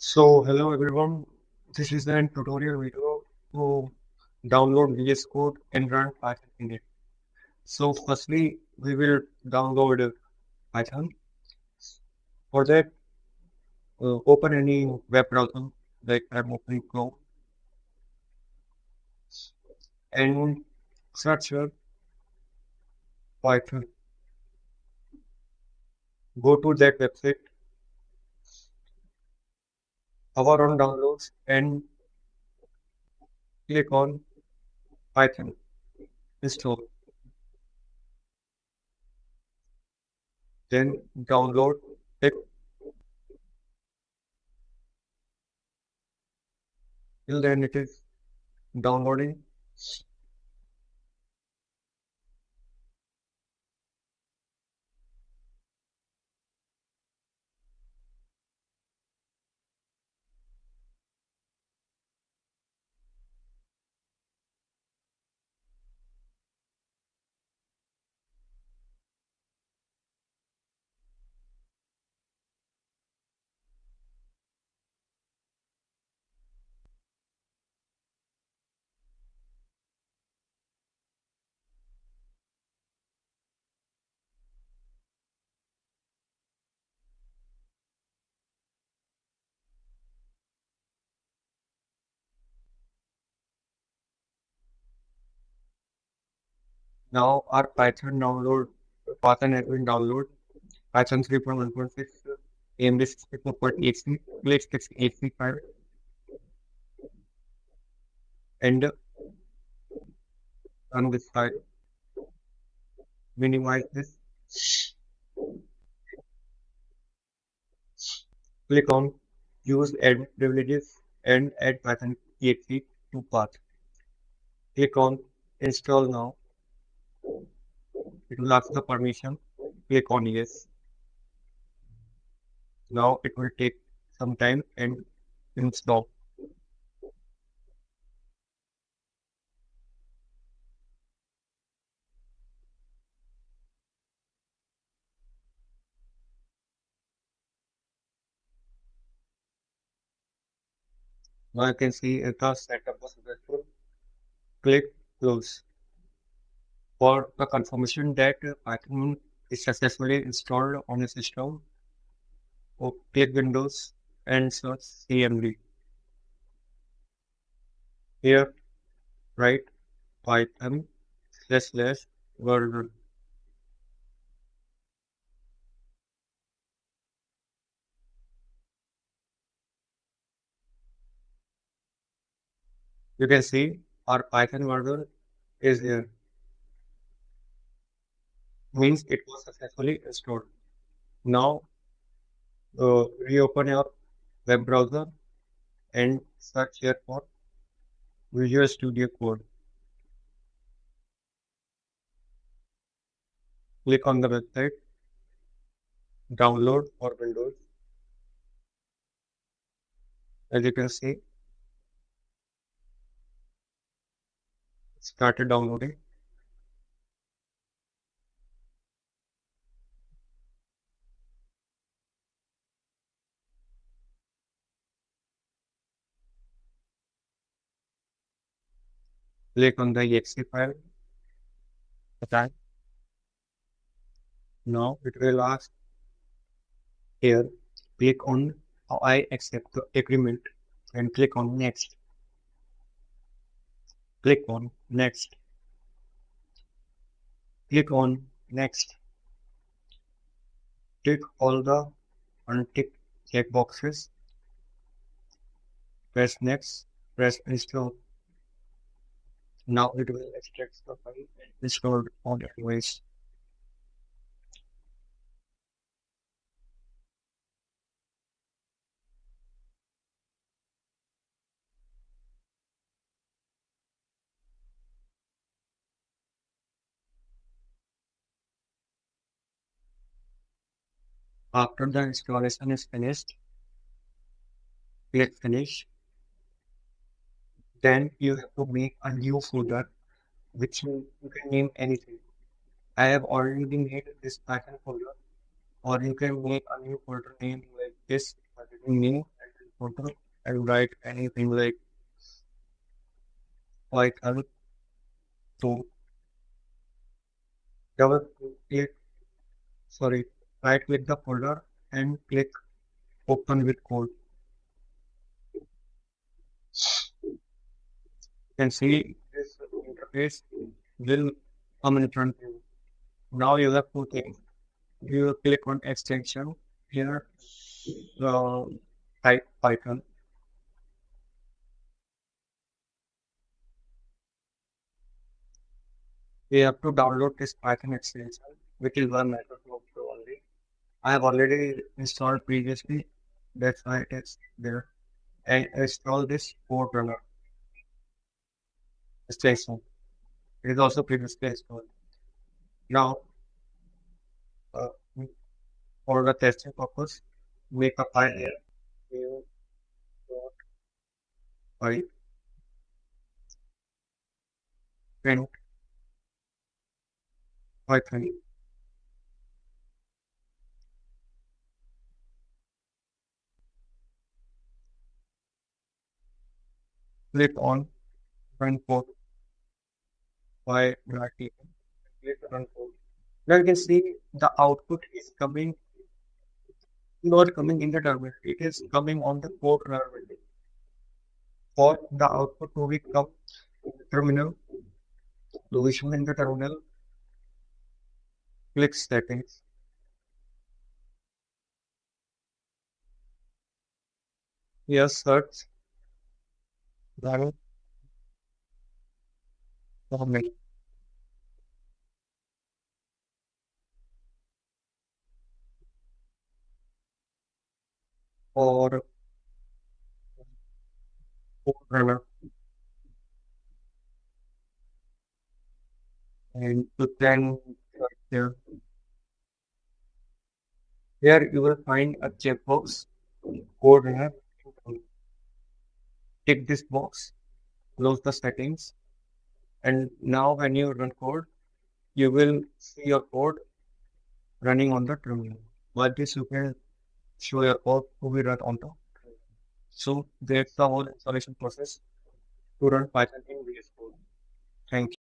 So, hello everyone. This is a tutorial video to download vscode and run Python in it. So, firstly, we will download Python. For that, open any web browser, like I'm opening Chrome, and search Python. Go to that website, hover on downloads, and click on Python. Install. Then download it till then it is downloading. Now our Python has been downloaded. Python 3.1.6, AMD 64.8C, Plex 8C5, and run this file. Minimize this. Click on Use Add Privileges and add Python 8C to path. Click on Install now. It will ask the permission. Click on Yes. Now it will take some time and install. Now you can see the setup was successful. Click Close. For the confirmation that Python is successfully installed on a system, click Windows and search CMD. Here, write Python // version. You can see our Python version is here. Means it was successfully installed. Now, reopen your web browser and search here for Visual Studio Code. Click on the website, download for Windows. As you can see, it started downloading. Click on the exe file. Attach. Now it will ask here. Click on I accept the agreement and click on next. Click on next. Click on next. Tick all the unticked checkboxes. Press next. Press install. Now it will extract the file and install on your device. After the installation is finished, click finish. Then you have to make a new folder which you can name anything. I have already made this Python folder, or you can make a new folder name like this, new folder and write anything like Python to double click, sorry, right click the folder and click open with code. You can see this interface will come in front of you. Now you have two things. You will click on extension here, type Python. We have to download this Python extension, which is one Microsoft only. I have already installed previously. That's why it is there. And install this code runner extension. It is also previously installed. Now, uh, for the testing purpose, make a file here. New dot file print Python. Click on run code by right click. Click run code. Now you can see the output is coming, not coming in the terminal. It is coming on the code runner window. For the output to become in the terminal, to be shown in the terminal, click settings. Here search run terminal or code runner and to then search there. Here you will find a checkbox code runner. Tick this box, close the settings, and now when you run code, you will see your code running on the terminal. But this you can show your code to be run on the. So that's the whole installation process to run Python in VS Code. Thank you.